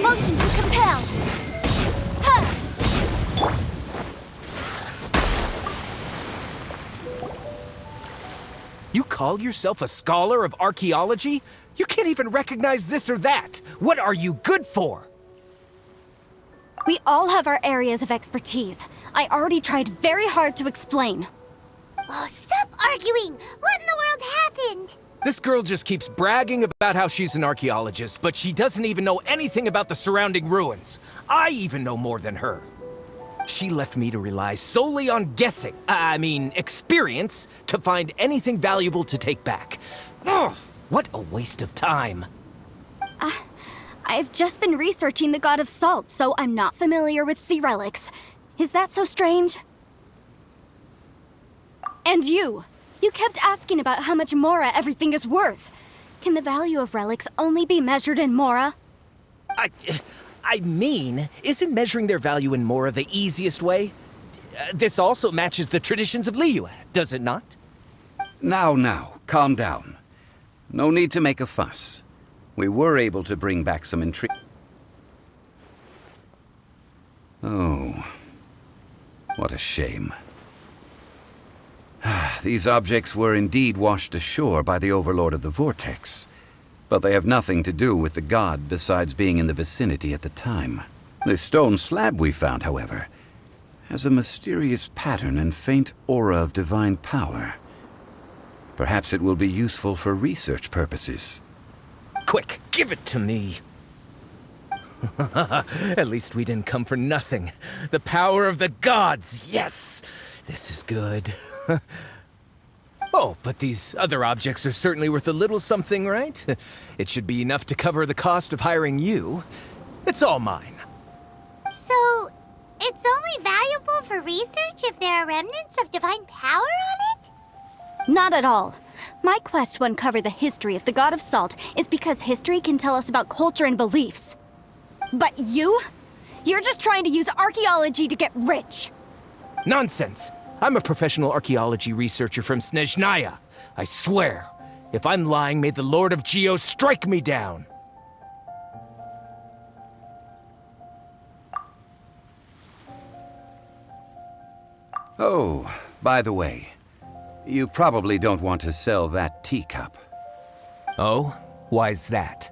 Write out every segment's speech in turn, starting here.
Motion to compel! Ha! You call yourself a scholar of archaeology? You can't even recognize this or that! What are you good for? We all have our areas of expertise. I already tried very hard to explain. Oh, stop arguing! What in the world happened? This girl just keeps bragging about how she's an archaeologist, but she doesn't even know anything about the surrounding ruins. I even know more than her. She left me to rely solely on guessing, experience, to find anything valuable to take back. Ugh, what a waste of time. I've just been researching the God of Salt, so I'm not familiar with sea relics. Is that so strange? And you kept asking about how much Mora everything is worth. Can the value of relics only be measured in Mora? Isn't measuring their value in Mora the easiest way? This also matches the traditions of Liyue, does it not? Now, calm down. No need to make a fuss. We were able to bring back some Oh. What a shame. These objects were indeed washed ashore by the Overlord of the Vortex, but they have nothing to do with the god besides being in the vicinity at the time. The stone slab we found, however, has a mysterious pattern and faint aura of divine power. Perhaps it will be useful for research purposes. Quick, give it to me. At least we didn't come for nothing. The power of the gods, yes! This is good. Oh, but these other objects are certainly worth a little something, right? It should be enough to cover the cost of hiring you. It's all mine. So, it's only valuable for research if there are remnants of divine power on it? Not at all. My quest to uncover the history of the God of Salt is because history can tell us about culture and beliefs. But you're just trying to use archaeology to get rich. Nonsense! I'm a professional archaeology researcher from Snezhnaya. I swear, if I'm lying, may the Lord of Geo strike me down. Oh, by the way, you probably don't want to sell that teacup. Oh? Why's that?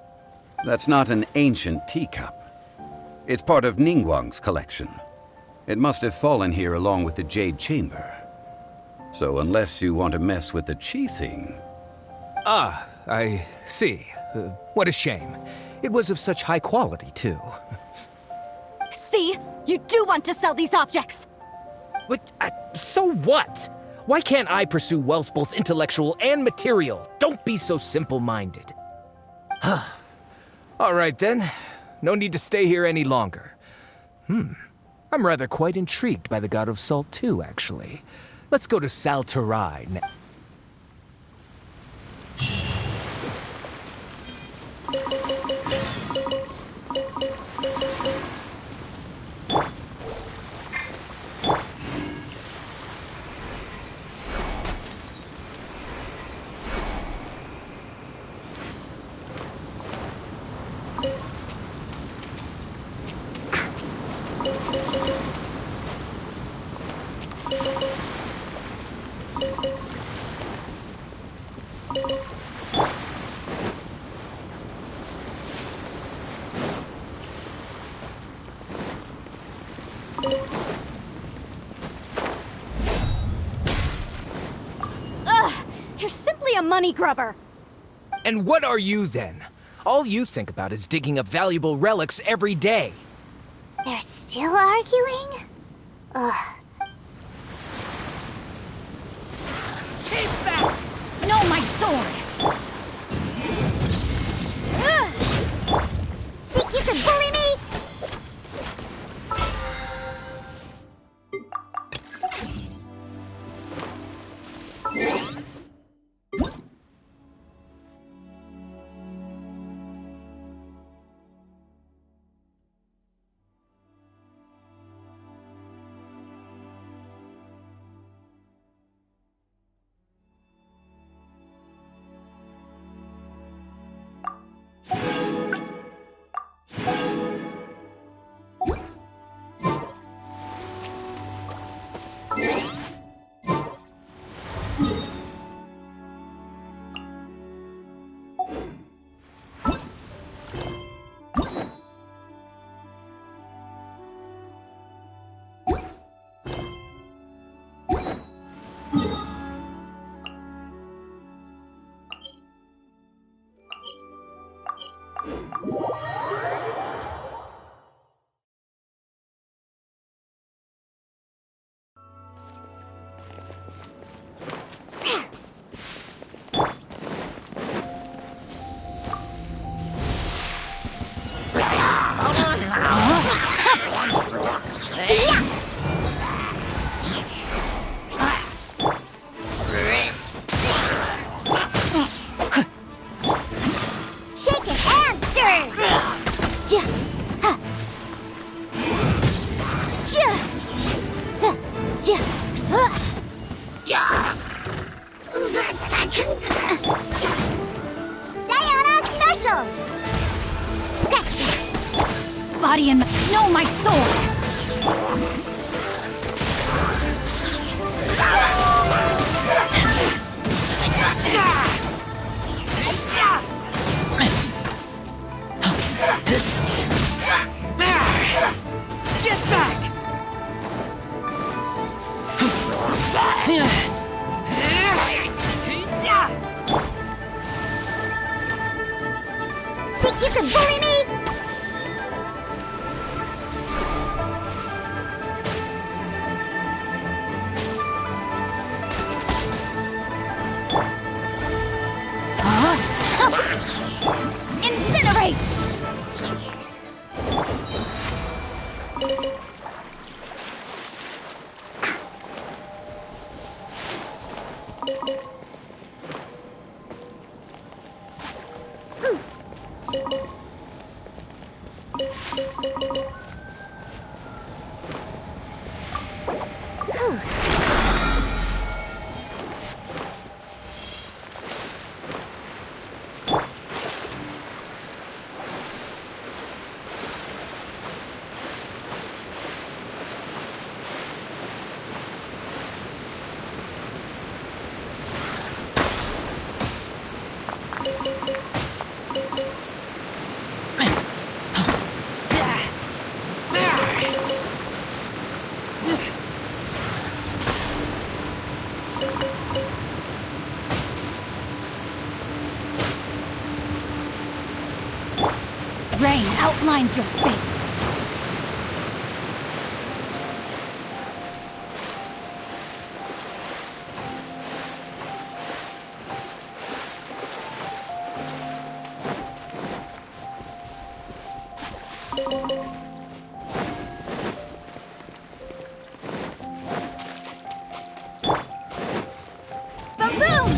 That's not an ancient teacup. It's part of Ningguang's collection. It must have fallen here along with the Jade Chamber. So unless you want to mess with the Qixing... Ah, I see. What a shame. It was of such high quality, too. See? You do want to sell these objects! But, so what? Why can't I pursue wealth both intellectual and material? Don't be so simple-minded. All right, then. No need to stay here any longer. I'm rather quite intrigued by the God of Salt, too, actually. Let's go to Saltarai now. You're simply a money grubber! And what are you, then? All you think about is digging up valuable relics every day. They're still arguing? Ugh. Keep back! No, my sword! Think you can bully me? Shake it and stir! Ja. Ha. Ja. Da. Ja. Diana Special! Scratch that. Body and no, my soul. Get back! Think you can bully me? Incinerate! Rain outlines your fate. Boom boom!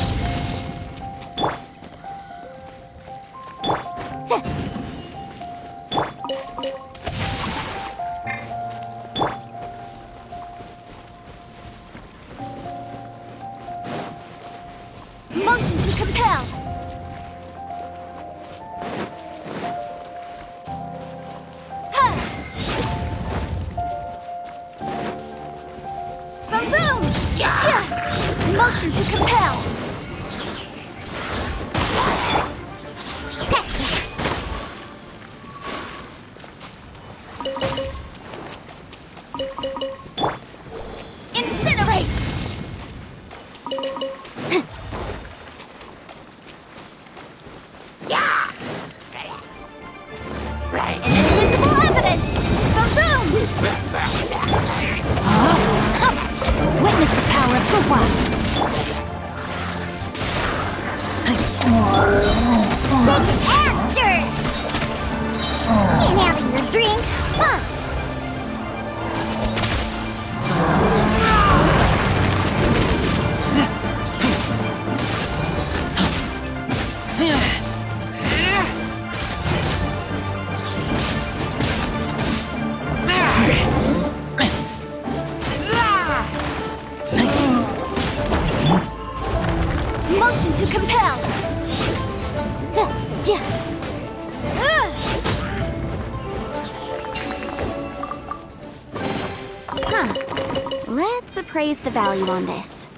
Motion to compel. Ha! Boom boom! Yeah! Motion to compel. Scratch that. Incinerate! Invisible evidence! Boom boom! Witness the power of the one. Shake and stir! Ain't having your drink, huh? Motion to compel. Ja. Huh. Let's appraise the value on this.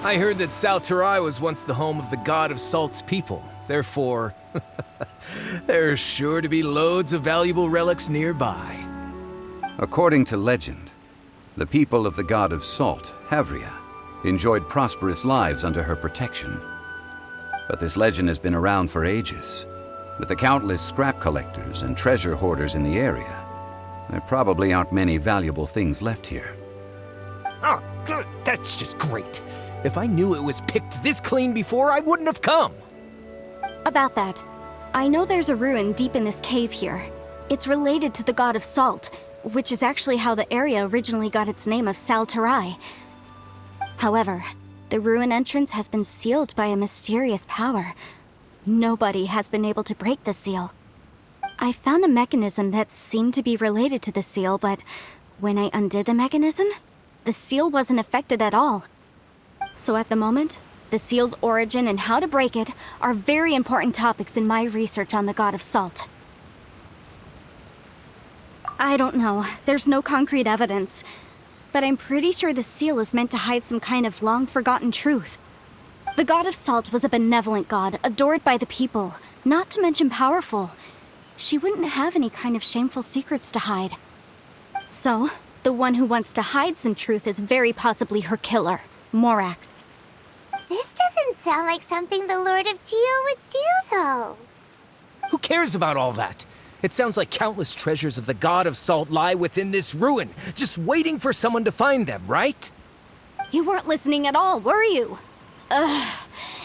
I heard that Salterai was once the home of the God of Salt's people. Therefore, there's sure to be loads of valuable relics nearby. According to legend, the people of the God of Salt, Havria, enjoyed prosperous lives under her protection. But this legend has been around for ages. With the countless scrap collectors and treasure hoarders in the area, there probably aren't many valuable things left here. Oh, good. That's just great. If I knew it was picked this clean before, I wouldn't have come. About that, I know there's a ruin deep in this cave here. It's related to the God of Salt, which is actually how the area originally got its name of Salterai. However, the ruin entrance has been sealed by a mysterious power. Nobody has been able to break the seal. I found a mechanism that seemed to be related to the seal, but when I undid the mechanism, the seal wasn't affected at all. So at the moment, the seal's origin and how to break it are very important topics in my research on the God of Salt. I don't know, there's no concrete evidence, but I'm pretty sure the seal is meant to hide some kind of long-forgotten truth. The God of Salt was a benevolent god, adored by the people, not to mention powerful. She wouldn't have any kind of shameful secrets to hide. So, the one who wants to hide some truth is very possibly her killer, Morax. This doesn't sound like something the Lord of Geo would do, though. Who cares about all that? It sounds like countless treasures of the God of Salt lie within this ruin, just waiting for someone to find them, right? You weren't listening at all, were you? Ugh.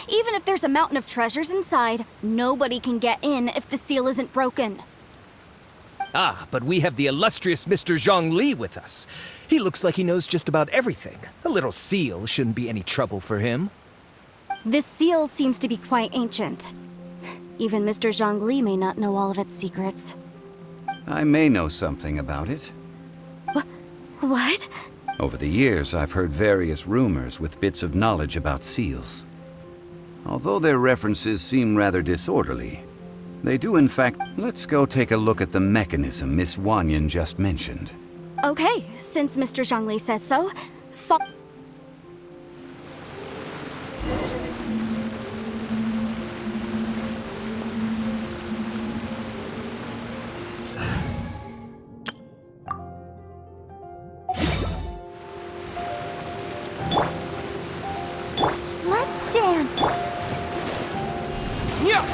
Even if there's a mountain of treasures inside, nobody can get in if the seal isn't broken. Ah, but we have the illustrious Mr. Zhongli with us. He looks like he knows just about everything. A little seal shouldn't be any trouble for him. This seal seems to be quite ancient. Even Mr. Zhongli may not know all of its secrets. I may know something about it. What? Over the years, I've heard various rumors with bits of knowledge about seals. Although their references seem rather disorderly, they do in fact... Let's go take a look at the mechanism Miss Wanyan just mentioned. Okay, since Mr. Zhongli says so, Let's dance. Yeah!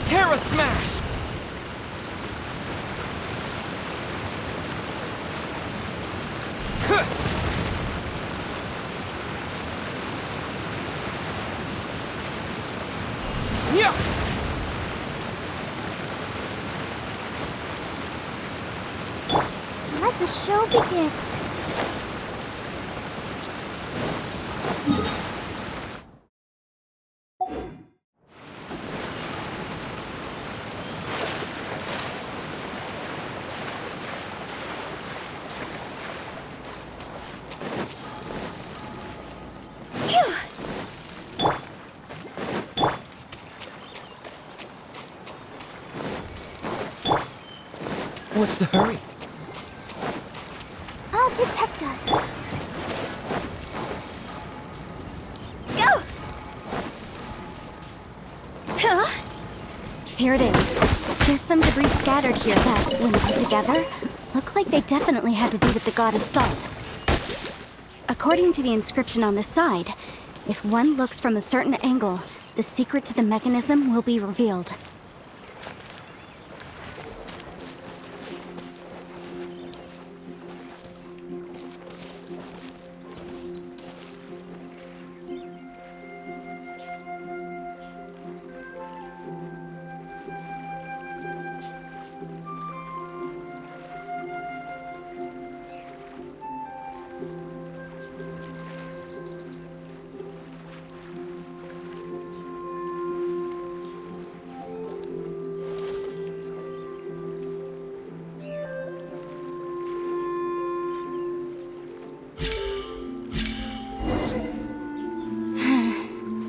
Terra Smash! Yeah! Let the show begin. What's the hurry? I'll protect us. go! Huh? Here it is. There's some debris scattered here that, when put together, look like they definitely had to do with the God of Salt. According to the inscription on the side, if one looks from a certain angle, the secret to the mechanism will be revealed.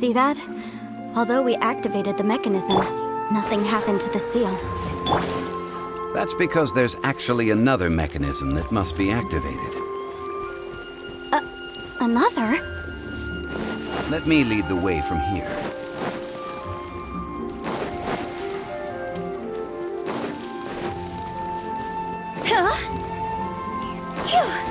See that? Although we activated the mechanism, nothing happened to the seal. That's because there's actually another mechanism that must be activated. Another? Let me lead the way from here. Huh? Phew.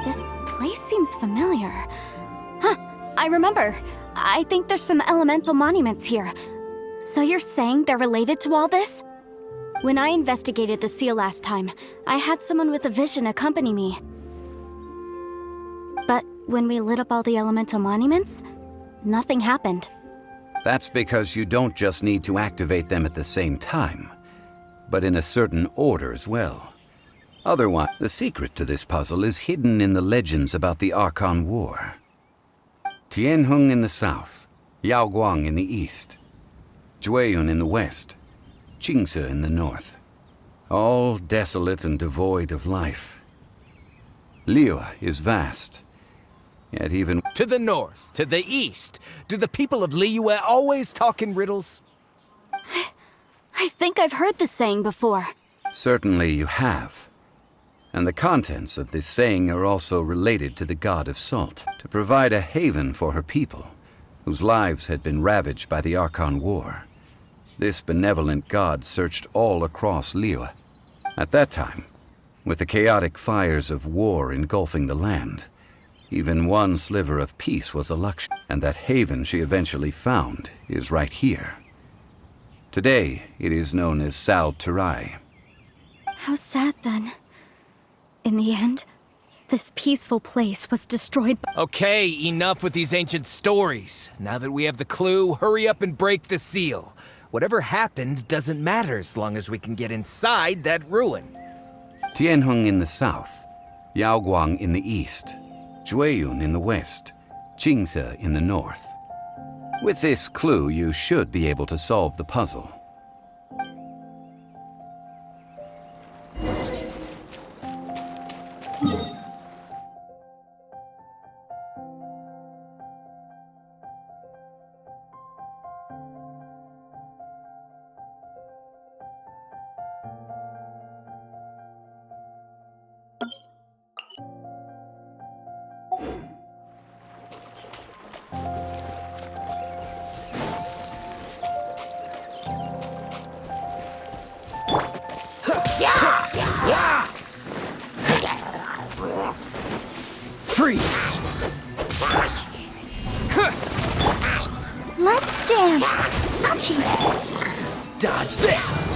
This place seems familiar. Huh, I remember. I think there's some elemental monuments here. So you're saying they're related to all this? When I investigated the seal last time, I had someone with a vision accompany me. But when we lit up all the elemental monuments, nothing happened. That's because you don't just need to activate them at the same time, but in a certain order as well. Otherwise, the secret to this puzzle is hidden in the legends about the Archon War. Tianheng in the south, Yaoguang in the east, Jueyun in the west, Qingce in the north. All desolate and devoid of life. Liyue is vast, yet even... To the north, to the east. Do the people of Liyue always talk in riddles? I think I've heard this saying before. Certainly you have. And the contents of this saying are also related to the god of salt, to provide a haven for her people, whose lives had been ravaged by the Archon War. This benevolent god searched all across Liyue. At that time, with the chaotic fires of war engulfing the land, even one sliver of peace was a luxury, and that haven she eventually found is right here. Today, it is known as Sal Turai. How sad then. In the end, this peaceful place was destroyed by... Okay, enough with these ancient stories. Now that we have the clue, hurry up and break the seal. Whatever happened doesn't matter as long as we can get inside that ruin. Tianheng in the south, Yaoguang in the east, Jueyun in the west, Qingce in the north. With this clue, you should be able to solve the puzzle. Freeze! Let's dance. Ouchie. Dodge this!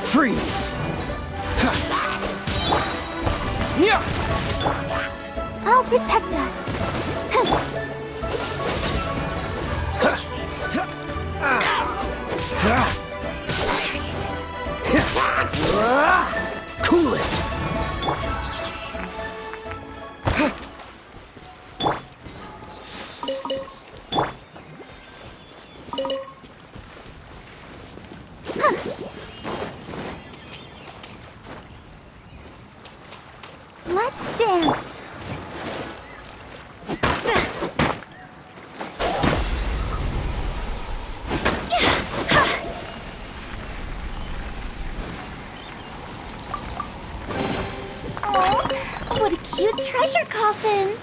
Freeze! Yeah! I'll protect us. Cool it! Let's dance. Oh, what a cute treasure coffin.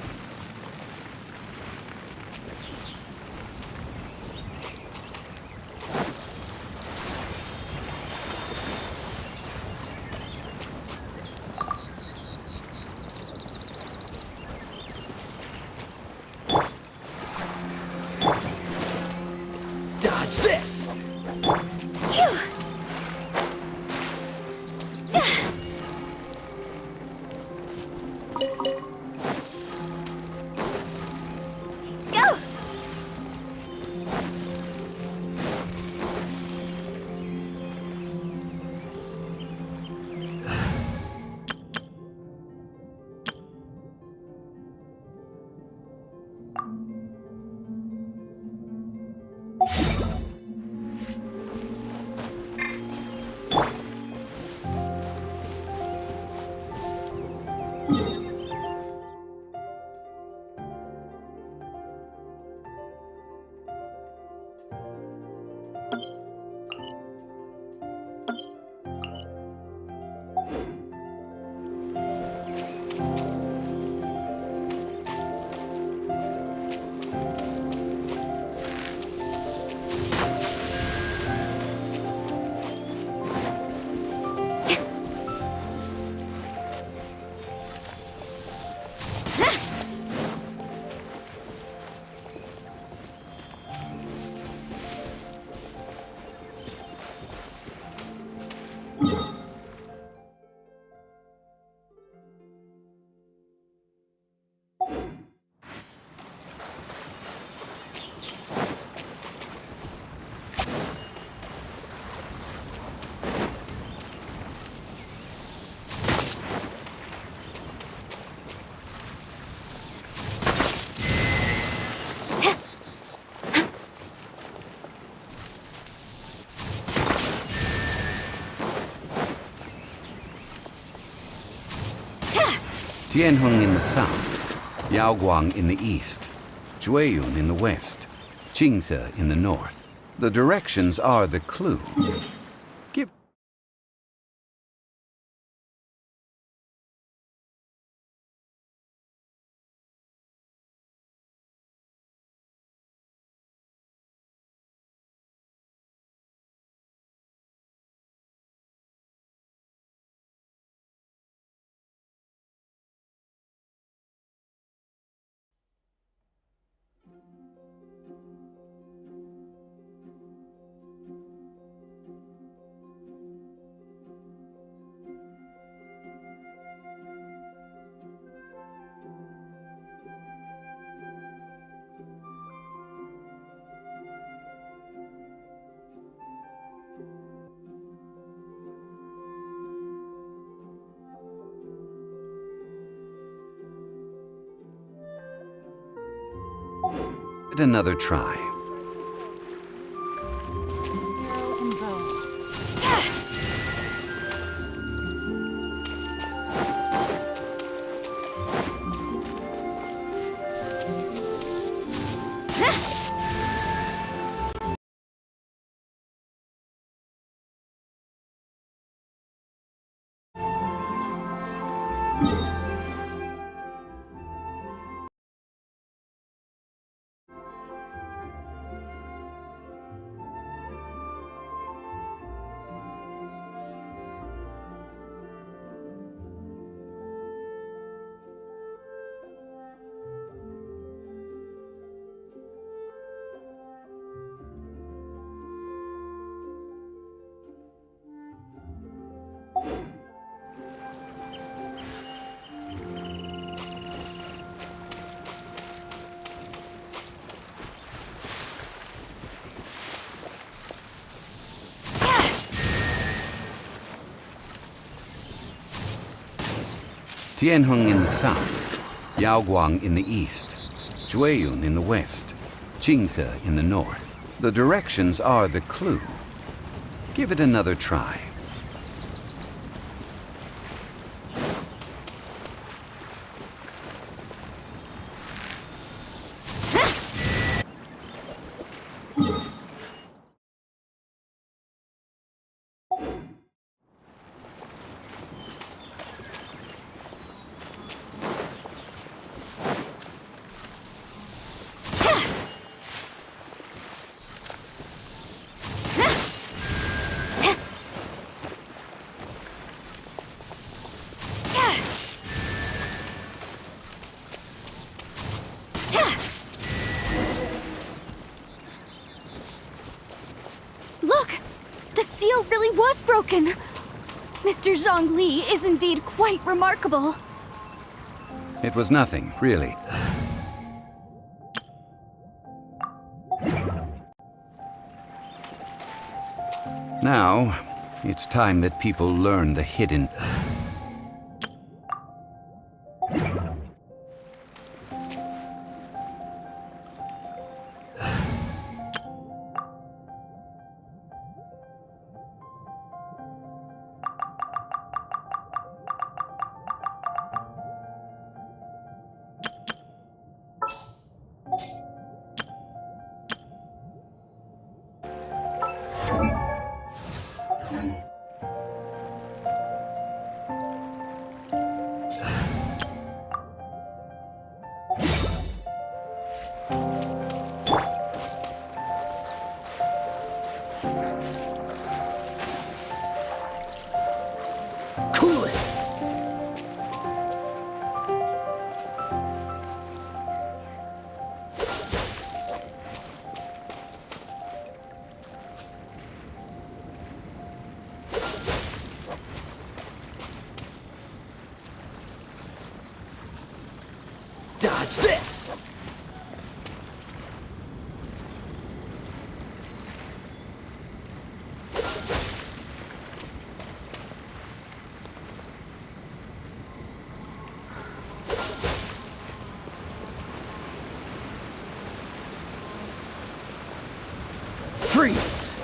Dodge this! Phew. Go! Tianheng in the south, Yaoguang in the east, Jueyun in the west, Qingce in the north. The directions are the clue. Give it another try. Tianheng in the south, Yaoguang in the east, Jueyun in the west, Qingce in the north. The directions are the clue. Give it another try. Look! The seal really was broken! Mr. Zhongli is indeed quite remarkable. It was nothing, really. Now, it's time that people learn the hidden... Cool it! Dodge this! Freeze!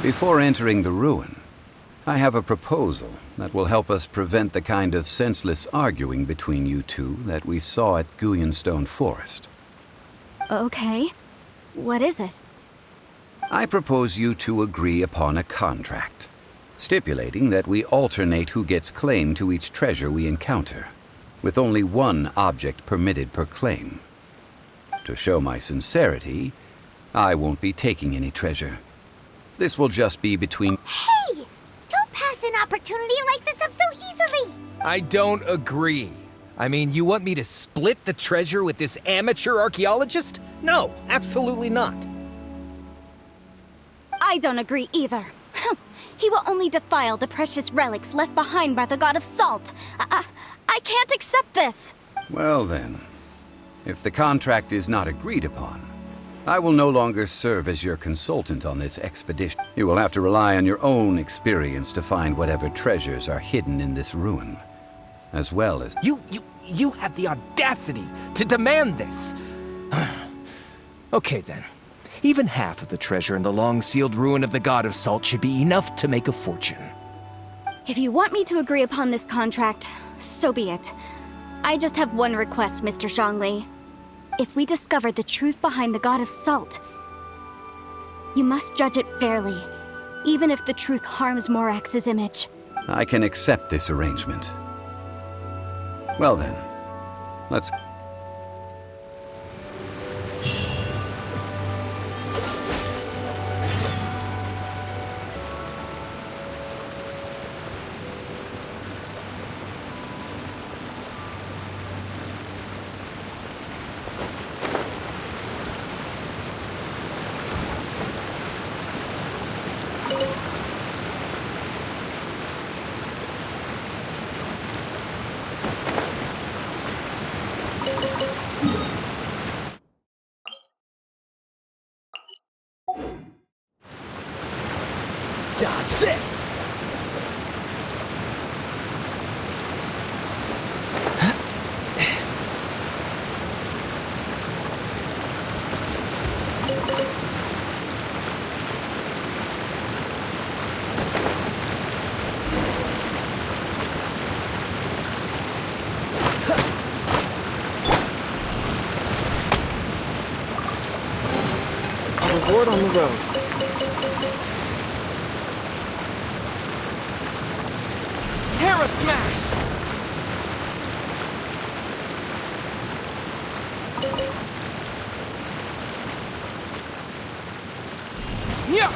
Before entering the ruin, I have a proposal that will help us prevent the kind of senseless arguing between you two that we saw at Gullion Forest. Okay. What is it? I propose you two agree upon a contract, stipulating that we alternate who gets claim to each treasure we encounter, with only one object permitted per claim. To show my sincerity, I won't be taking any treasure. This will just be between... Hey! Don't pass an opportunity like this up so easily! I don't agree. I mean, you want me to split the treasure with this amateur archaeologist? No, absolutely not. I don't agree either. He will only defile the precious relics left behind by the God of Salt. I can't accept this! Well then, if the contract is not agreed upon, I will no longer serve as your consultant on this expedition. You will have to rely on your own experience to find whatever treasures are hidden in this ruin, as well as... You have the audacity to demand this! Okay then. Even half of the treasure in the long-sealed ruin of the God of Salt should be enough to make a fortune. If you want me to agree upon this contract, so be it. I just have one request, Mr. Zhongli. If we discover the truth behind the God of Salt, you must judge it fairly, even if the truth harms Morax's image. I can accept this arrangement. Well then, let's... Dodge this! A reward on the road. Terra Smash! Yeah!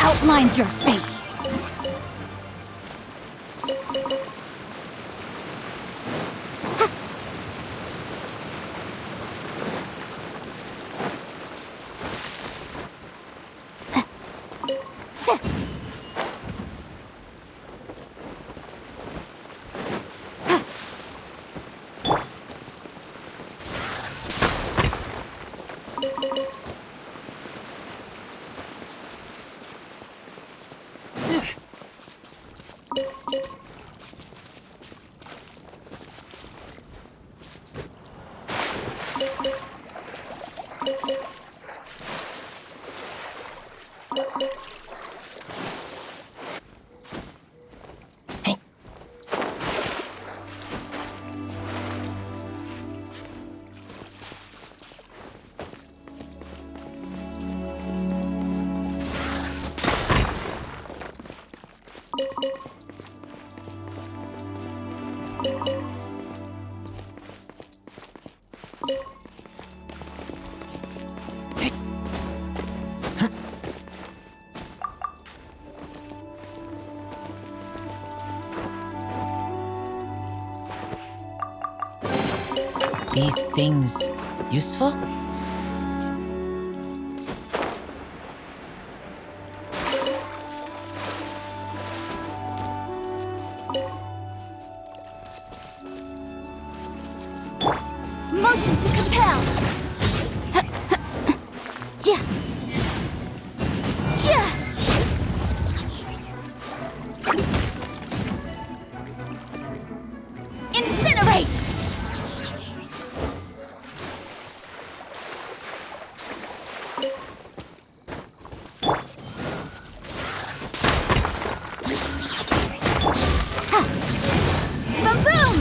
Outlines your fate. these things useful? Motion to compel! Ja. Ja. Incinerate! Ha. Boom!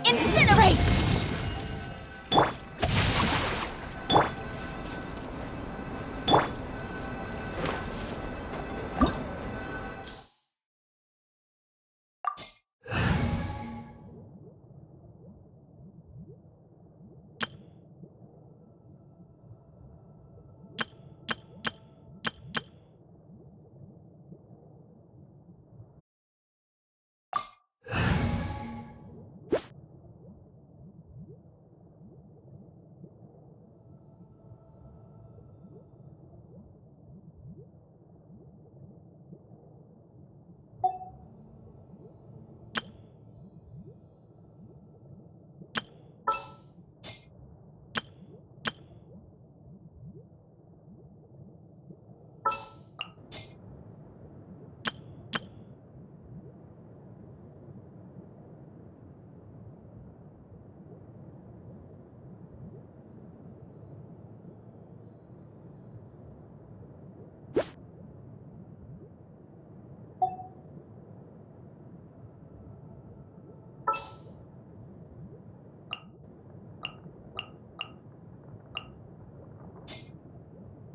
Incinerate!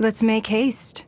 Let's make haste.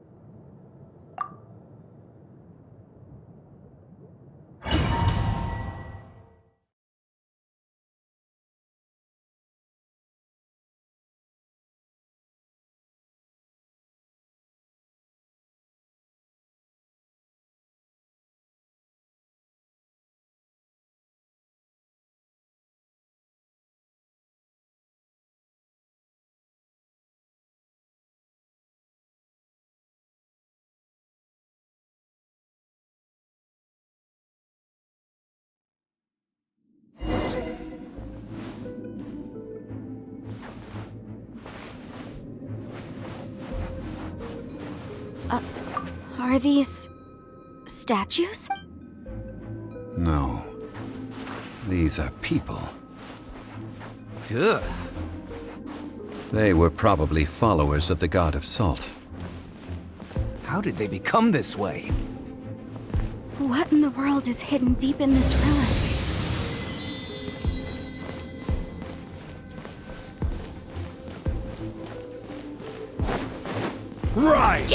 Are these statues? No. These are people. Duh. They were probably followers of the god of salt. How did they become this way? What in the world is hidden deep in this ruin? Rise!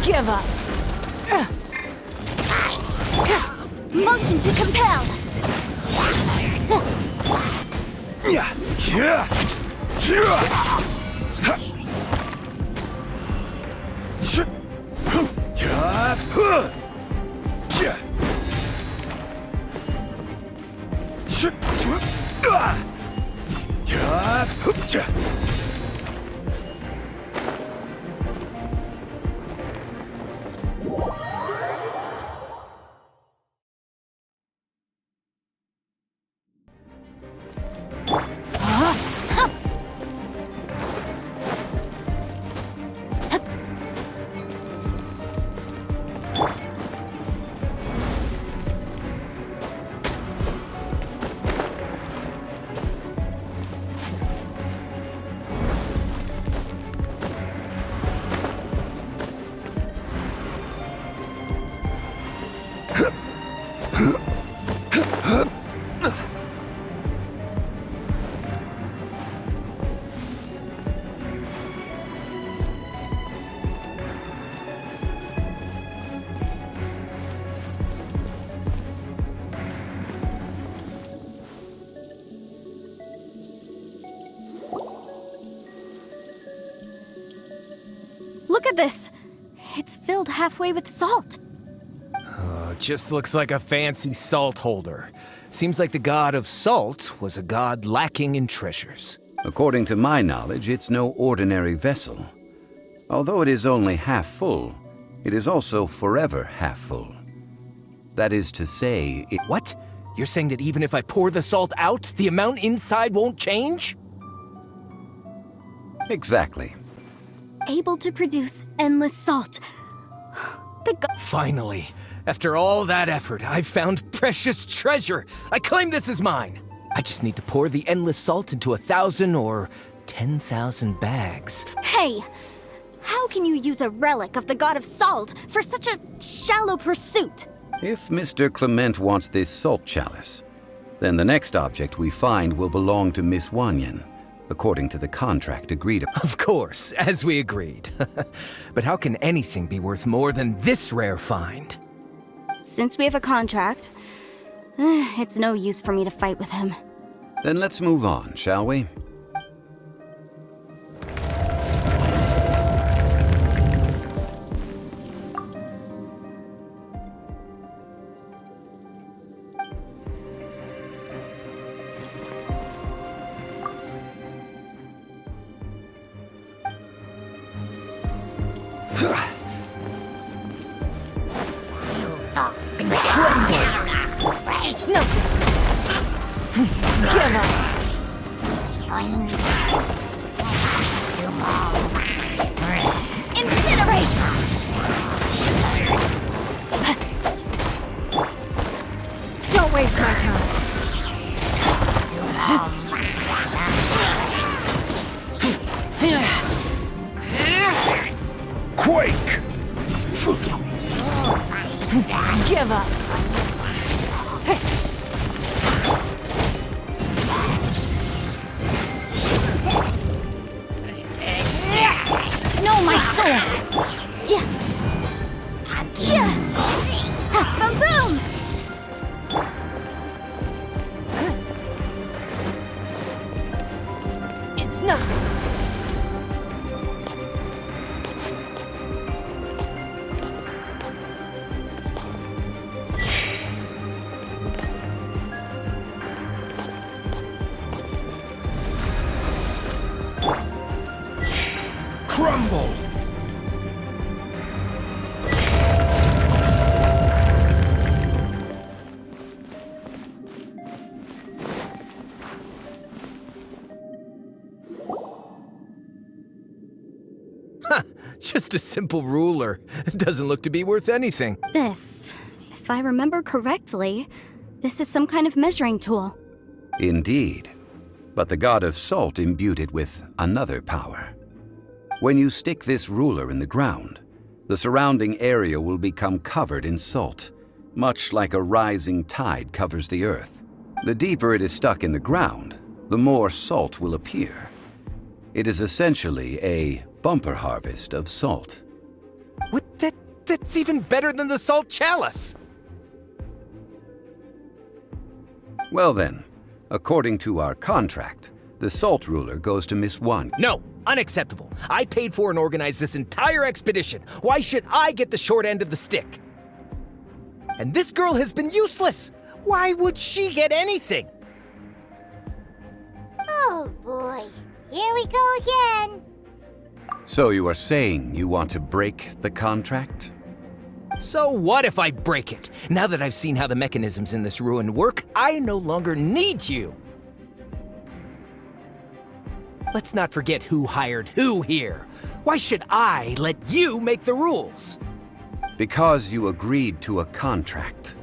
Give up. Motion to compel! Look at this! It's filled halfway with salt. Just looks like a fancy salt holder. Seems like the god of salt was a god lacking in treasures. According to my knowledge, it's no ordinary vessel. Although it is only half full, it is also forever half full. That is to say, What? You're saying that even if I pour the salt out, the amount inside won't change? Exactly. Able to produce endless salt. Finally, after all that effort, I've found precious treasure. I claim this as mine. I just need to pour the endless salt into 1,000 or 10,000 bags. Hey! How can you use a relic of the god of salt for such a shallow pursuit? If Mr. Clement wants this salt chalice, then the next object we find will belong to Miss Wanyan, according to the contract agreed upon. Of course, as we agreed. But how can anything be worth more than this rare find? Since we have a contract, it's no use for me to fight with him. Then let's move on, shall we? It's nothing. Give up. Incinerate! Don't waste my time. Quake! Give up. No, my sword! Jia! Jia! Ha! Boom, boom! It's nothing. Crumble! Just a simple ruler. It doesn't look to be worth anything. This, if I remember correctly, this is some kind of measuring tool. Indeed. But the god of salt imbued it with another power. When you stick this ruler in the ground, the surrounding area will become covered in salt, much like a rising tide covers the earth. The deeper it is stuck in the ground, the more salt will appear. It is essentially a bumper harvest of salt. What? That's even better than the salt chalice! Well then, According to our contract, the Salt Ruler goes to Miss Wan. No, unacceptable. I paid for and organized this entire expedition. Why should I get the short end of the stick? And this girl has been useless. Why would she get anything? Oh boy, here we go again. So you are saying you want to break the contract? So what if I break it? Now that I've seen how the mechanisms in this ruin work, I no longer need you. Let's not forget who hired who here. Why should I let you make the rules? Because you agreed to a contract.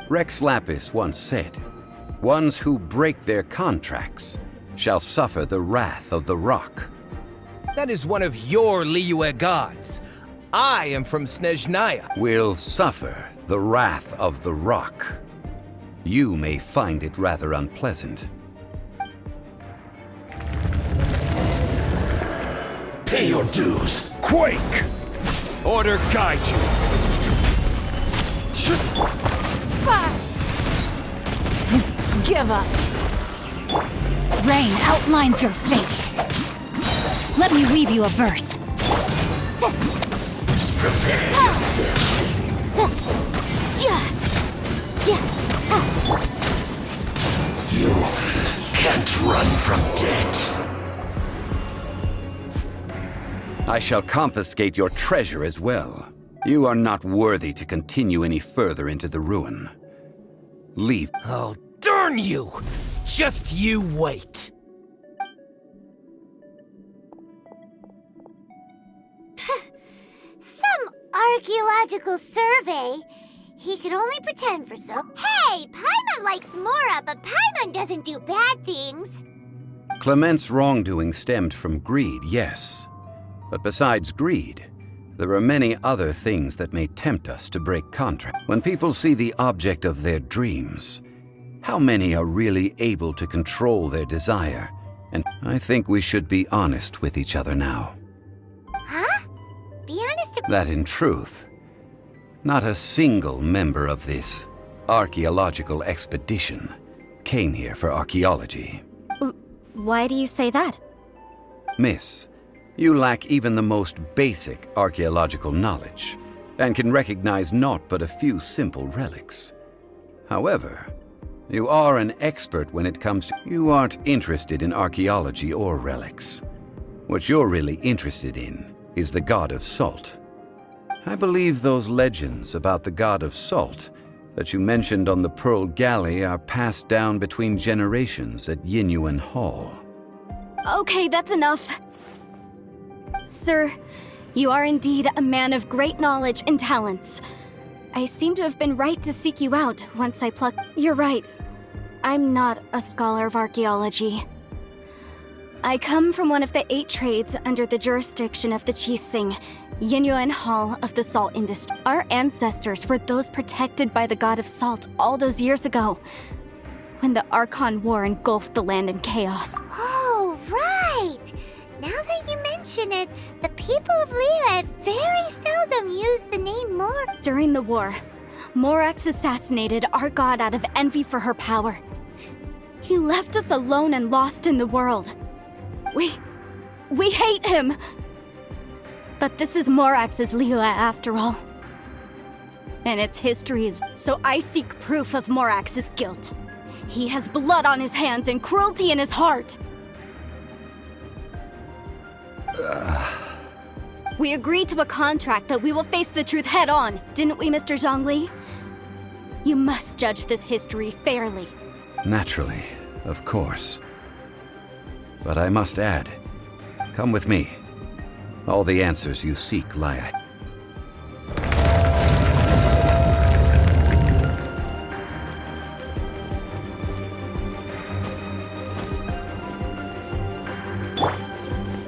Rex Lapis once said, "Ones who break their contracts shall suffer the wrath of the rock." That is one of your Liyue gods. I am from Snezhnaya. Will suffer the wrath of the rock. You may find it rather unpleasant. Pay your dues. Quake! Order guide you. Fire! Give up. Rain outlines your fate. Let me weave you a verse. Prepare yourself. You can't run from death. I shall confiscate your treasure as well. You are not worthy to continue any further into the ruin. Leave. Oh, darn you! Just you wait. Some archaeological survey. He could only pretend for so. Hey, Paimon likes Mora, but Paimon doesn't do bad things. Clement's wrongdoing stemmed from greed, yes. But besides greed, there are many other things that may tempt us to break contract. When people see the object of their dreams, how many are really able to control their desire? And I think we should be honest with each other now. Huh? Be honest. That in truth, not a single member of this archaeological expedition came here for archaeology. Why do you say that? Miss, you lack even the most basic archaeological knowledge, and can recognize naught but a few simple relics. However, you are an expert when it comes to... You aren't interested in archaeology or relics. What you're really interested in is the god of salt. I believe those legends about the god of salt that you mentioned on the Pearl Galley are passed down between generations at Yinyuan Hall. Okay, that's enough. Sir, you are indeed a man of great knowledge and talents. I seem to have been right to seek you out once I plucked... You're right. I'm not a scholar of archaeology. I come from one of the 8 trades under the jurisdiction of the Qixing, Yinyuan Hall of the salt industry. Our ancestors were those protected by the god of salt all those years ago, when the Archon War engulfed the land in chaos. Oh, right! Now that you mention it, the people of Liyue very seldom use the name Mor. During the war, Morax assassinated our god out of envy for her power. He left us alone and lost in the world. We hate him! But this is Morax's Liyue after all. And its history is... So I seek proof of Morax's guilt. He has blood on his hands and cruelty in his heart. We agreed to a contract that we will face the truth head on, didn't we, Mr. Zhongli? You must judge this history fairly. Naturally, of course. But I must add, come with me. All the answers you seek lie ahead.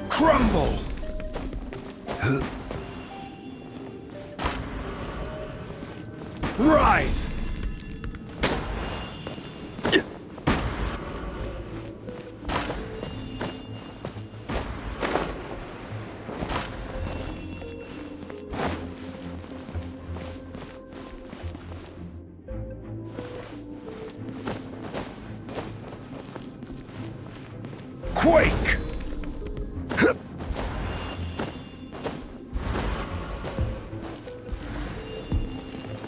Crumble! Rise! Quake!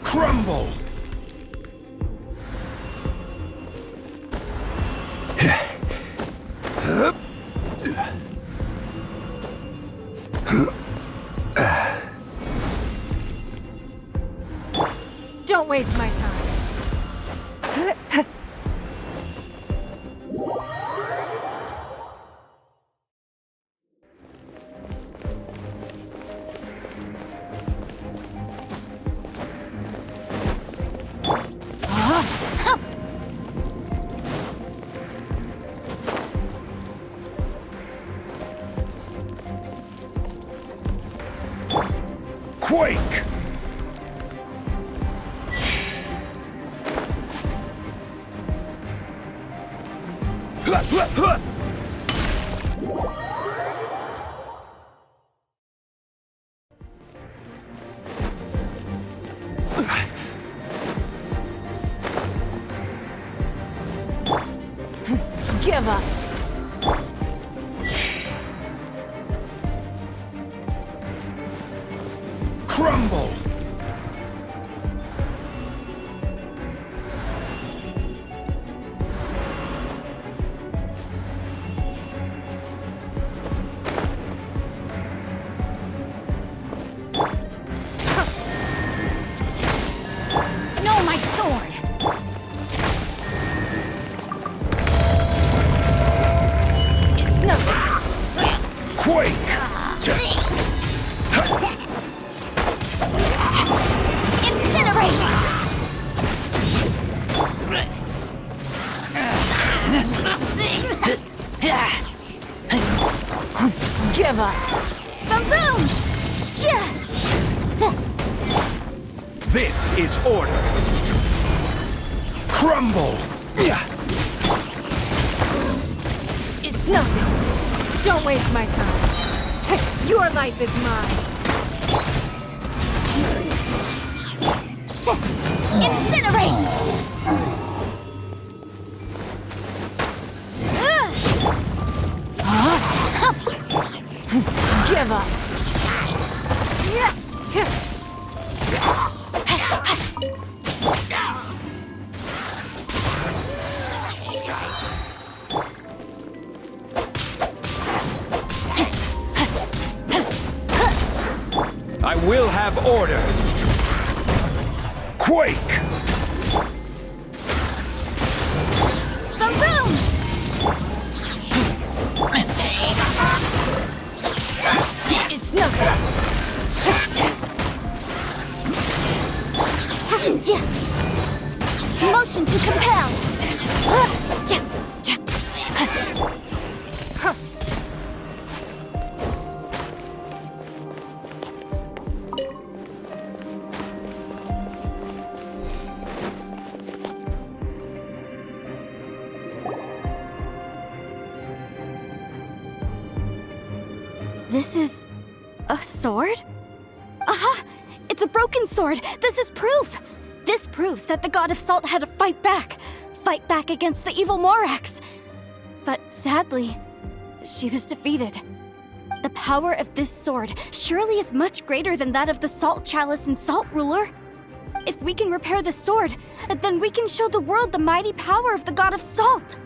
Crumble! Don't waste my time. Quake! Give up. Crumble! No, my sword! It's nothing. Quake! Incinerate! Give up. Boom boom! Chia! This is order! Crumble! It's nothing. Don't waste my time. Your life is mine. Incinerate! Give up. I will have order! Quake! Boom boom! It's nothing. Motion to compel! This is a sword? Aha! It's a broken sword! This is proof! This proves that the God of Salt had to fight back against the evil Morax. But sadly, she was defeated. The power of this sword surely is much greater than that of the Salt Chalice and Salt Ruler. If we can repair the sword, then we can show the world the mighty power of the God of Salt.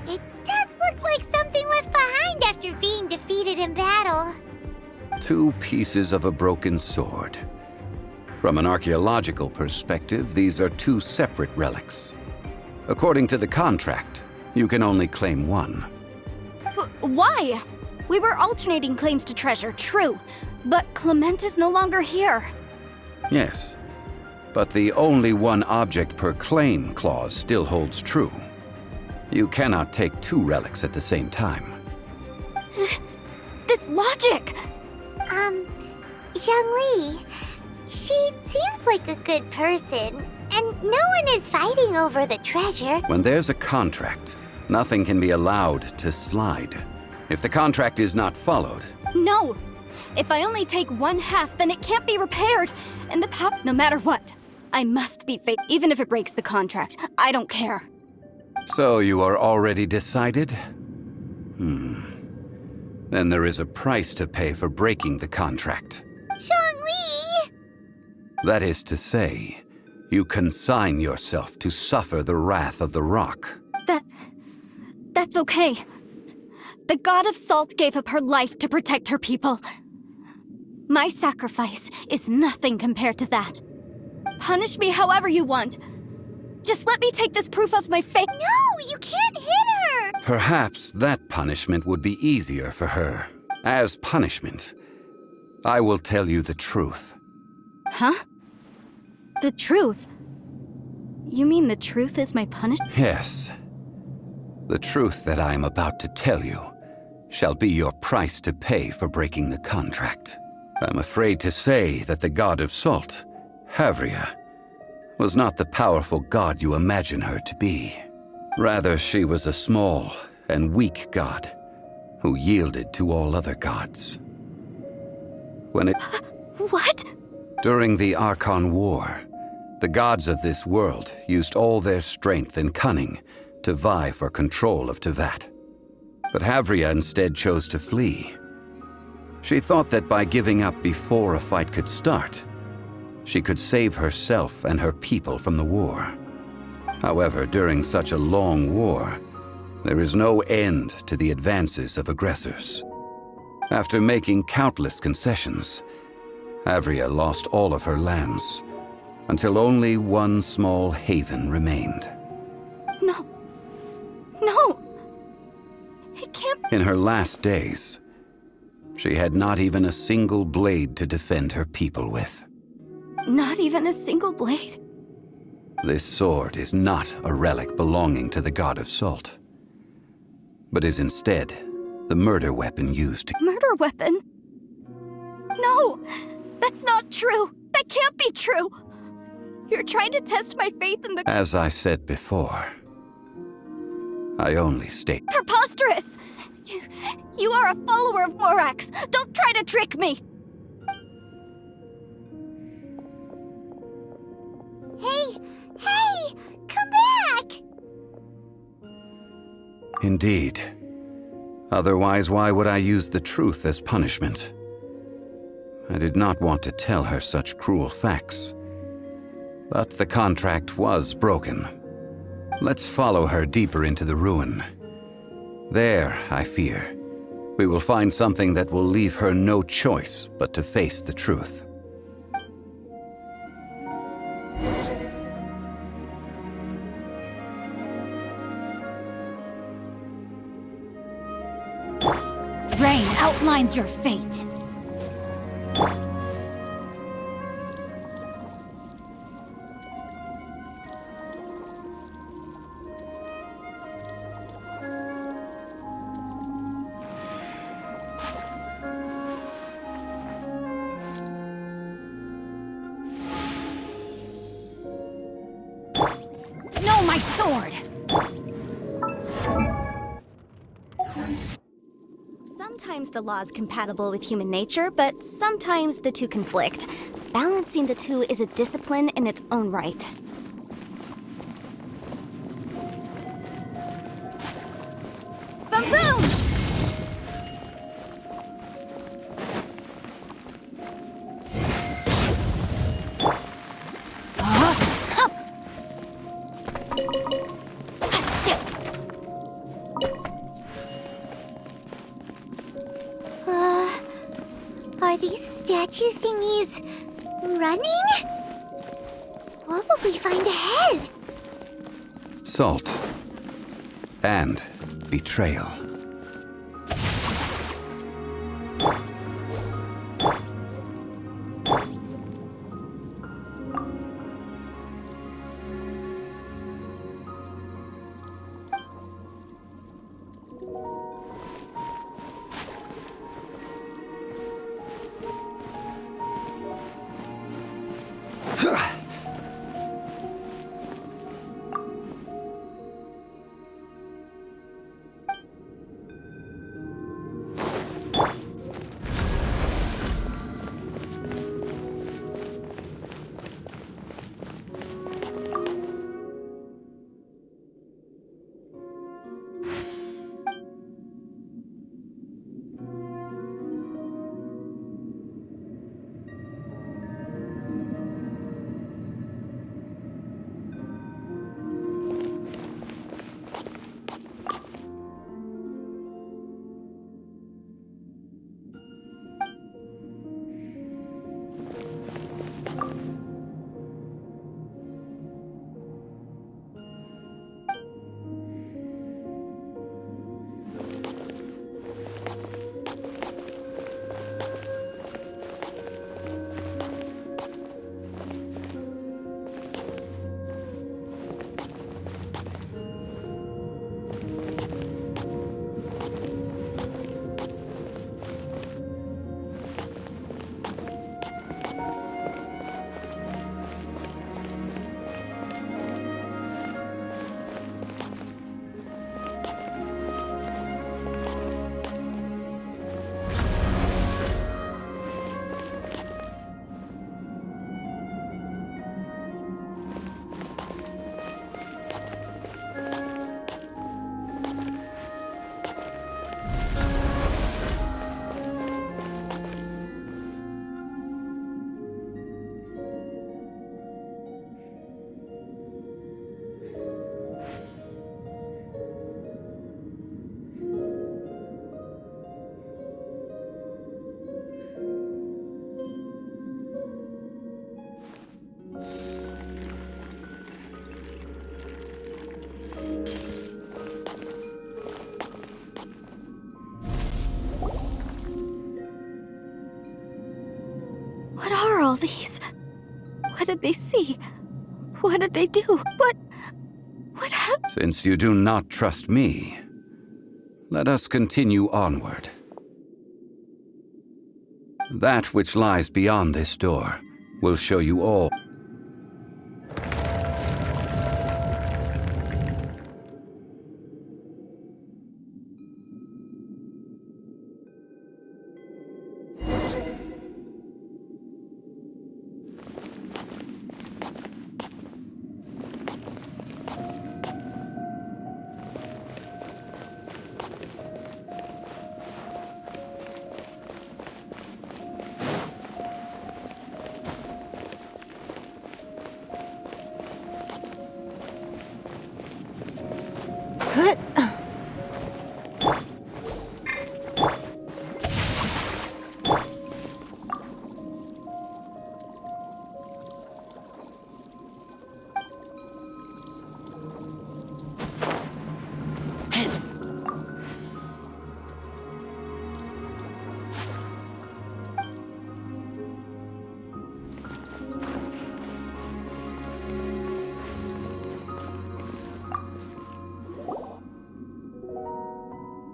It does look like something left behind after being defeated in battle. 2 pieces of a broken sword. From an archaeological perspective, these are 2 separate relics. According to the contract, you can only claim one. Why? We were alternating claims to treasure, true, but Clement is no longer here. Yes, but the only one object per claim clause still holds true. You cannot take 2 relics at the same time. This logic! Zhongli, she seems like a good person, and no one is fighting over the treasure. When there's a contract, nothing can be allowed to slide. If the contract is not followed, No! If I only take 1/2, then it can't be repaired, and the no matter what. I must be faithful, even if it breaks the contract. I don't care. So you are already decided? Then there is a price to pay for breaking the contract. Zhongli! That is to say, you consign yourself to suffer the wrath of the rock. That's okay. The God of Salt gave up her life to protect her people. My sacrifice is nothing compared to that. Punish me however you want. Just let me take this proof of my faith. No, you can't hit her! Perhaps that punishment would be easier for her. As punishment, I will tell you the truth. Huh? The truth? You mean the truth is my punishment? Yes. The truth that I am about to tell you shall be your price to pay for breaking the contract. I'm afraid to say that the God of Salt, Havria, was not the powerful god you imagine her to be. Rather, she was a small and weak god who yielded to all other gods. What? During the Archon War, the gods of this world used all their strength and cunning to vie for control of Tevat. But Havria instead chose to flee. She thought that by giving up before a fight could start, she could save herself and her people from the war. However, during such a long war, there is no end to the advances of aggressors. After making countless concessions, Havria lost all of her lands, until only one small haven remained. No! It can't... In her last days, she had not even a single blade to defend her people with. Not even a single blade? This sword is not a relic belonging to the God of Salt, but is instead the murder weapon used to... Murder weapon? No! That's not true! That can't be true! You're trying to test my faith in the... As I said before, I only state... Preposterous! You are a follower of Morax! Don't try to trick me! Hey! Come back! Indeed. Otherwise, why would I use the truth as punishment? I did not want to tell her such cruel facts. But the contract was broken. Let's follow her deeper into the ruin. There, I fear, we will find something that will leave her no choice but to face the truth. Rain outlines your fate. No, my sword! Sometimes the law is compatible with human nature, but sometimes the two conflict. Balancing the two is a discipline in its own right. Boom boom! Are these statue thingies running? What will we find ahead? Salt. And betrayal. all these? What did they see? What did they do? What happened? Since you do not trust me, let us continue onward. That which lies beyond this door will show you all.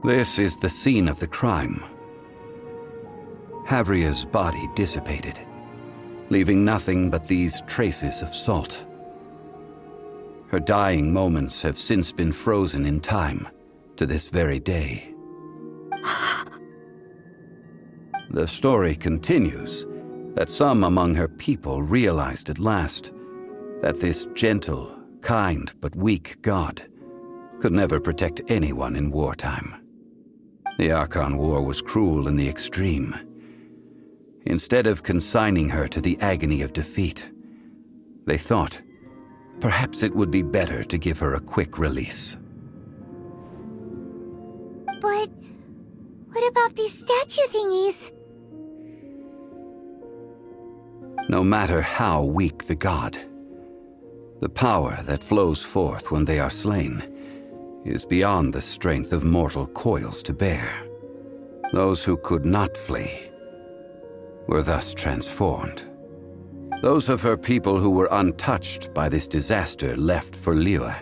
This is the scene of the crime. Havria's body dissipated, leaving nothing but these traces of salt. Her dying moments have since been frozen in time to this very day. The story continues that some among her people realized at last that this gentle, kind, but weak god could never protect anyone in wartime. The Archon War was cruel in the extreme. Instead of consigning her to the agony of defeat, they thought perhaps it would be better to give her a quick release. But what about these statue thingies? No matter how weak the god, the power that flows forth when they are slain is beyond the strength of mortal coils to bear. Those who could not flee were thus transformed. Those of her people who were untouched by this disaster left for Liyue,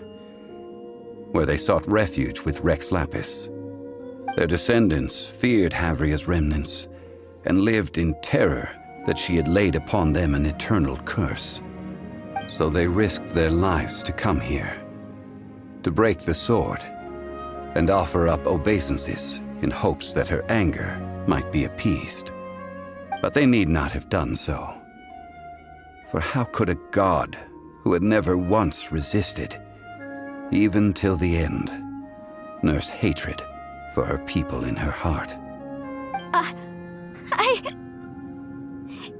where they sought refuge with Rex Lapis. Their descendants feared Havria's remnants and lived in terror that she had laid upon them an eternal curse. So they risked their lives to come here, to break the sword and offer up obeisances in hopes that her anger might be appeased. But they need not have done so. For how could a god who had never once resisted, even till the end, nurse hatred for her people in her heart?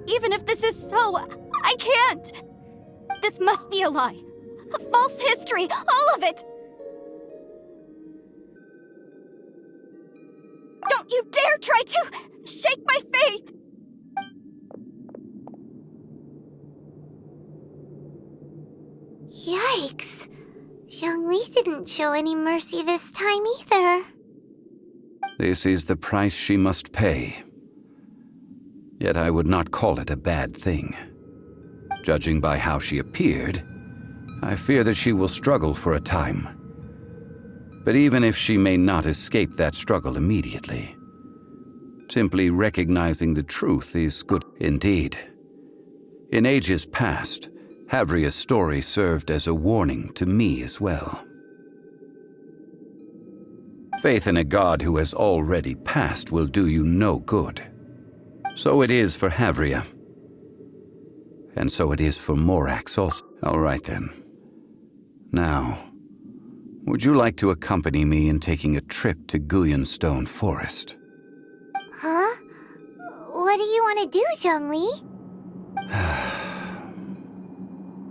Even if this is so, I can't! This must be a lie. A false history, all of it! Don't you dare try to shake my faith! Yikes. Zhongli didn't show any mercy this time either. This is the price she must pay. Yet I would not call it a bad thing. Judging by how she appeared, I fear that she will struggle for a time. But even if she may not escape that struggle immediately, simply recognizing the truth is good indeed. In ages past, Havria's story served as a warning to me as well. Faith in a god who has already passed will do you no good. So it is for Havria. And so it is for Morax also. All right then. Now, would you like to accompany me in taking a trip to Guyonstone Forest? Huh? What do you want to do, Zhongli?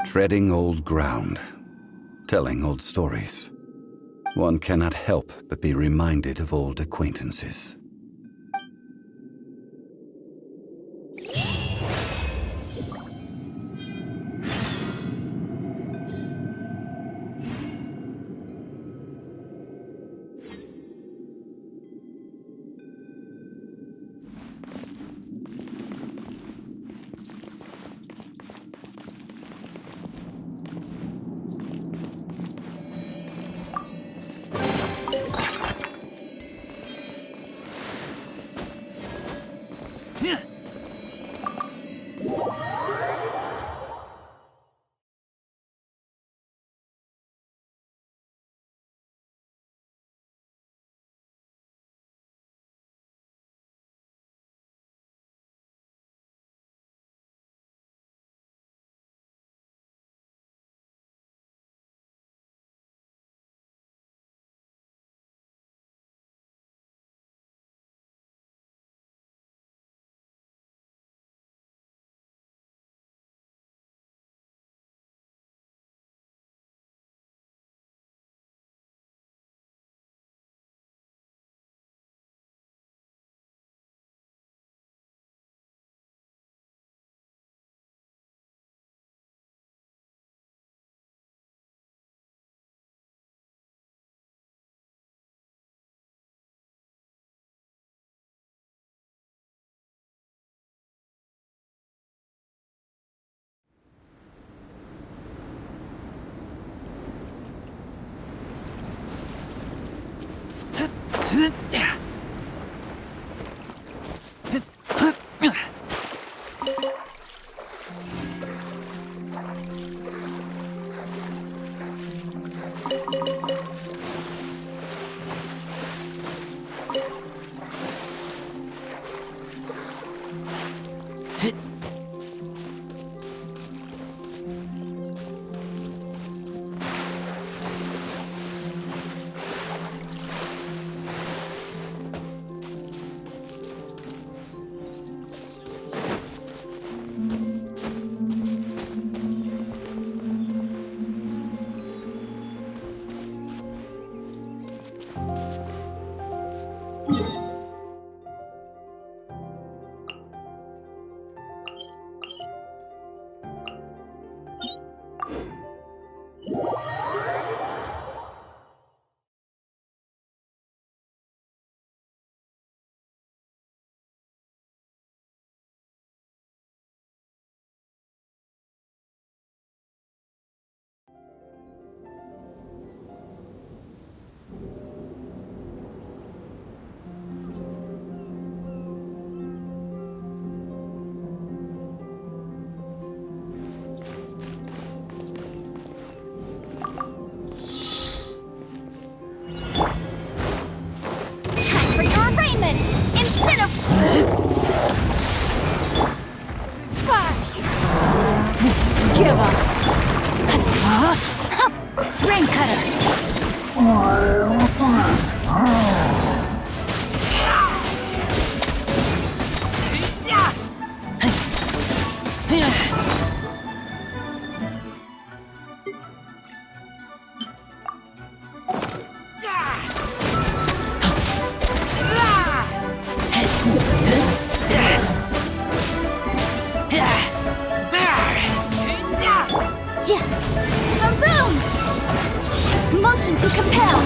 Treading old ground, telling old stories. One cannot help but be reminded of old acquaintances. Time for your arraignment! Give up. Rain cutter! Maroon! Motion to compel!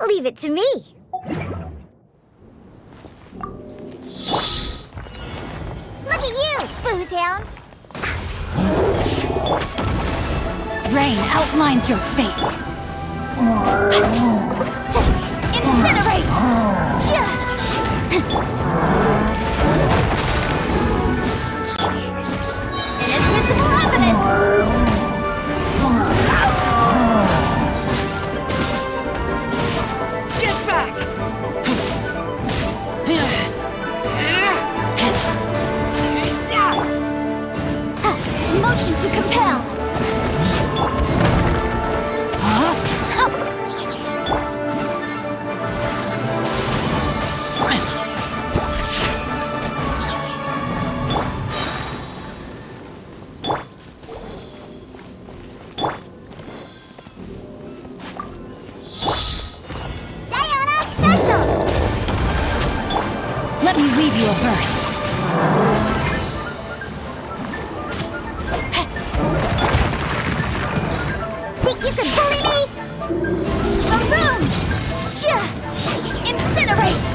Leave it to me. Look at you, Boozehound. Rain outlines your fate. Incinerate! Inadmissible evidence! Get back! Motion to compel! Diana Special! Let me weave you a verse. Think you can bully me? Maroon! Incinerate!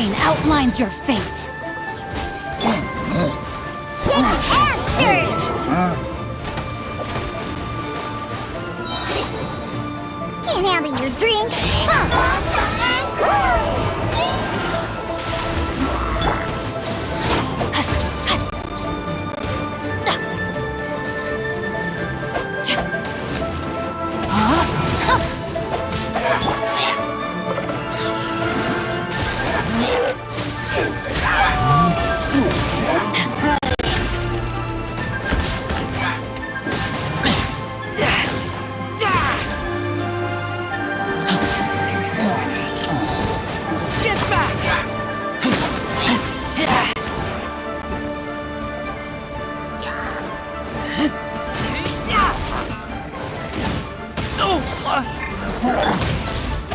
terrain outlines your fate. Shake answer! Can't handle your drink?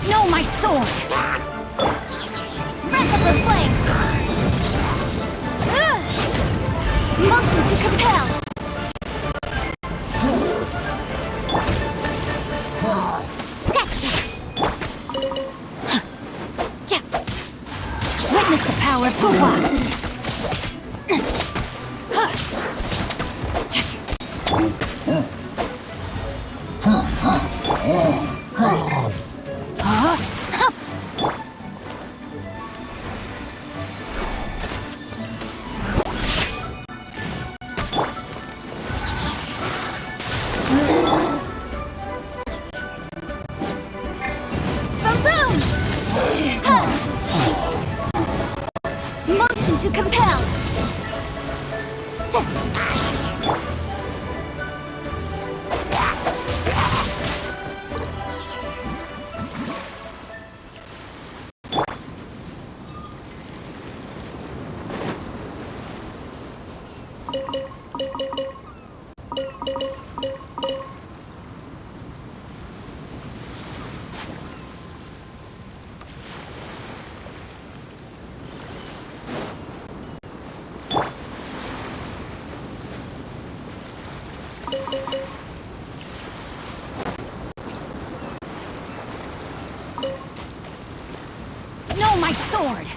No, my sword! Reciprocal flame! Motion to compel! Scratch that! Yeah! Witness the power of Fuwa! Boom! Motion to compel! No, my sword!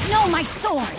No, my sword!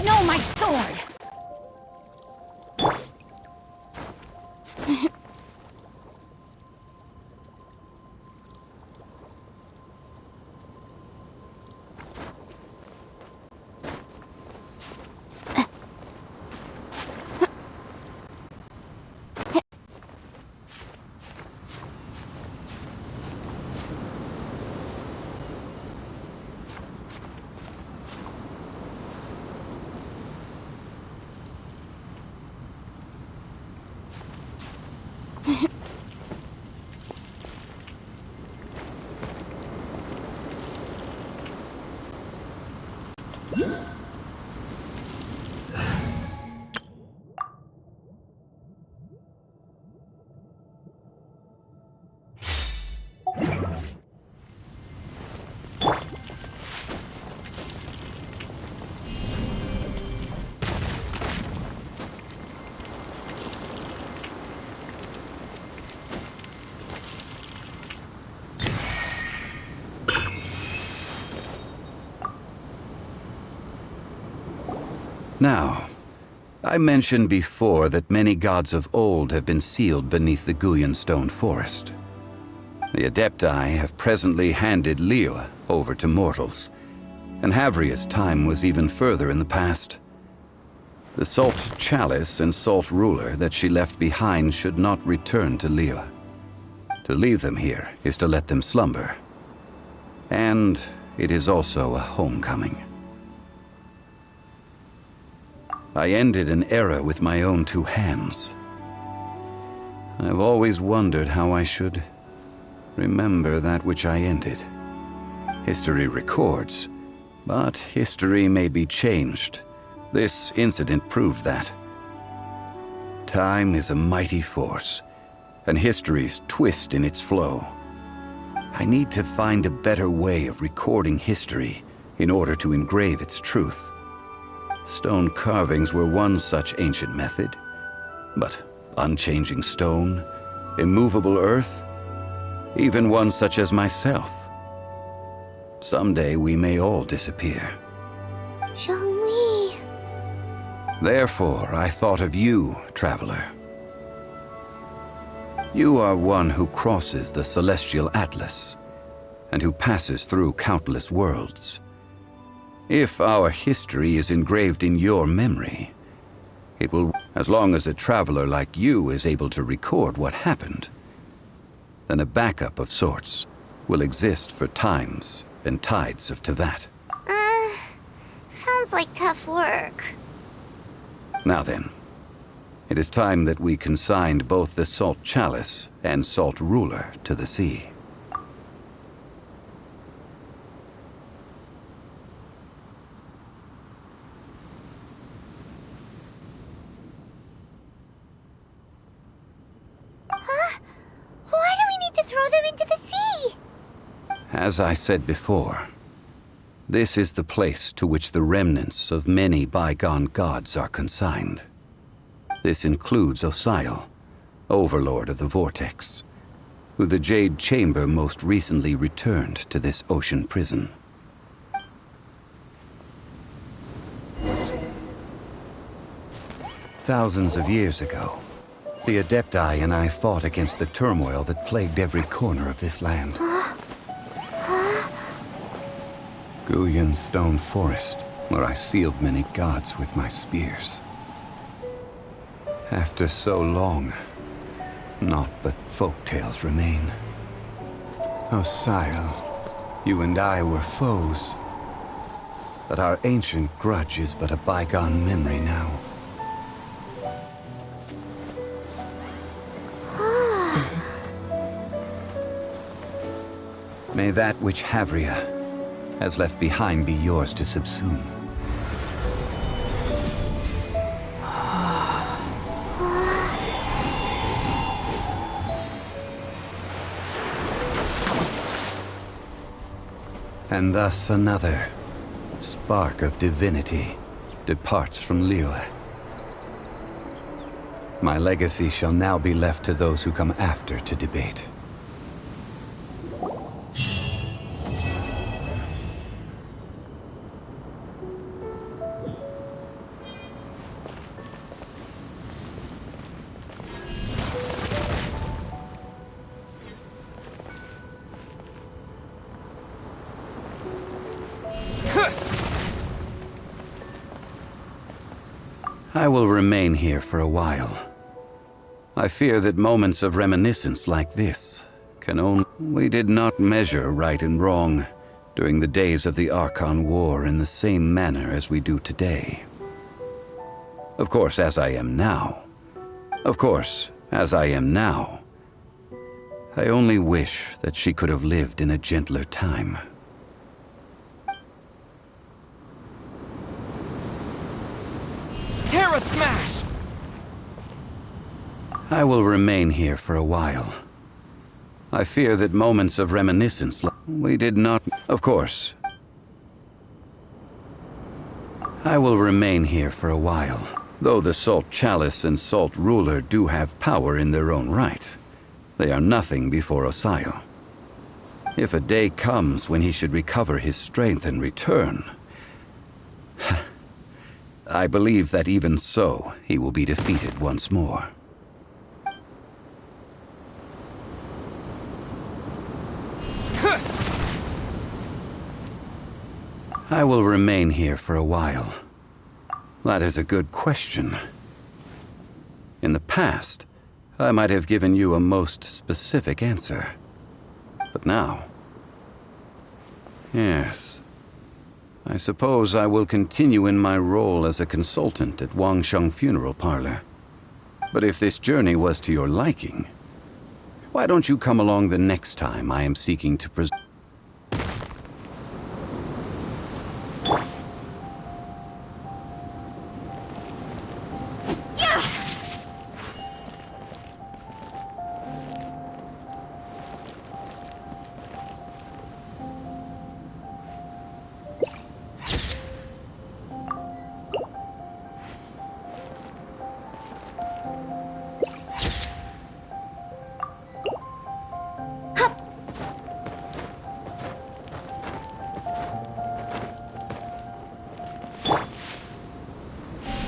No, my sword! Now, I mentioned before that many gods of old have been sealed beneath the Guyan stone forest. The Adepti have presently handed Liyue over to mortals, and Havria's time was even further in the past. The Salt Chalice and Salt Ruler that she left behind should not return to Liyue. To leave them here is to let them slumber. And it is also a homecoming. I ended an era with my own two hands. I've always wondered how I should remember that which I ended. History records, but history may be changed. This incident proved that. Time is a mighty force, and history's twist in its flow. I need to find a better way of recording history in order to engrave its truth. Stone carvings were one such ancient method, but unchanging stone, immovable earth, even one such as myself. Someday we may all disappear. Zhongli. Therefore, I thought of you, traveler. You are one who crosses the celestial atlas, and who passes through countless worlds. If our history is engraved in your memory, it will, as long as a traveler like you is able to record what happened, then a backup of sorts will exist for times and tides of Teyvat. Sounds like tough work. Now then, it is time that we consigned both the Salt Chalice and Salt Ruler to the sea. Why do we need to throw them into the sea? As I said before, this is the place to which the remnants of many bygone gods are consigned. This includes Osial, overlord of the Vortex, who the Jade Chamber most recently returned to this ocean prison. Thousands of years ago, the Adepti and I fought against the turmoil that plagued every corner of this land. Guyan Stone Forest, where I sealed many gods with my spears. After so long, naught but folk tales remain. Osial, you and I were foes, but our ancient grudge is but a bygone memory now. May that which Havria has left behind be yours to subsume. And thus another, spark of divinity departs from Liyue. My legacy shall now be left to those who come after to debate. I will remain here for a while. I fear that moments of reminiscence like this can only... We did not measure right and wrong during the days of the Archon War in the same manner as we do today. Of course, as I am now, I only wish that she could have lived in a gentler time. Terra Smash! I will remain here for a while. I fear that moments of reminiscence we did not... Of course. I will remain here for a while. Though the Salt Chalice and Salt Ruler do have power in their own right, they are nothing before Osayo. If a day comes when he should recover his strength and return... I believe that even so, he will be defeated once more. I will remain here for a while. That is a good question. In the past, I might have given you a most specific answer. But now... Yes. I suppose I will continue in my role as a consultant at Wangsheng Funeral Parlor. But if this journey was to your liking, why don't you come along the next time I am seeking to present...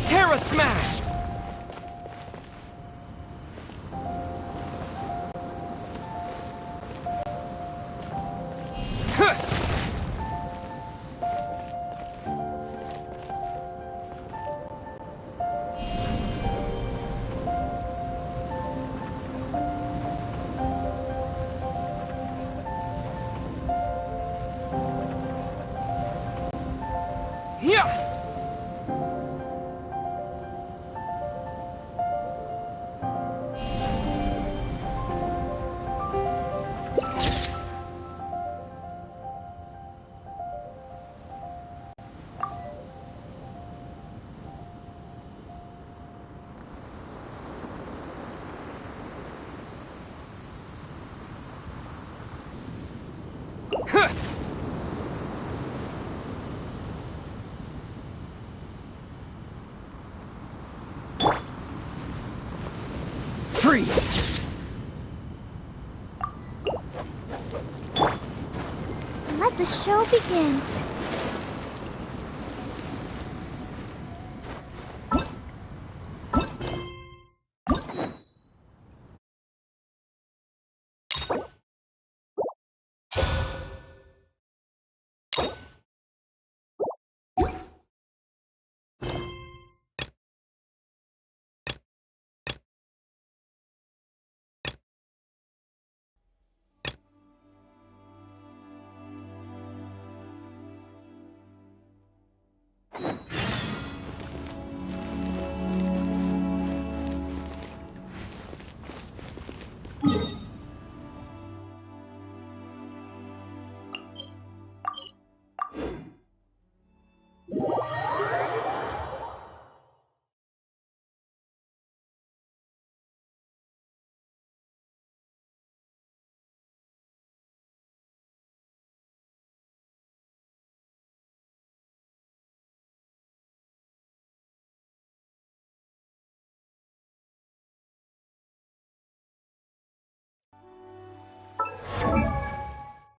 Terra Smash! Yeah! Freeze! Let the show begin.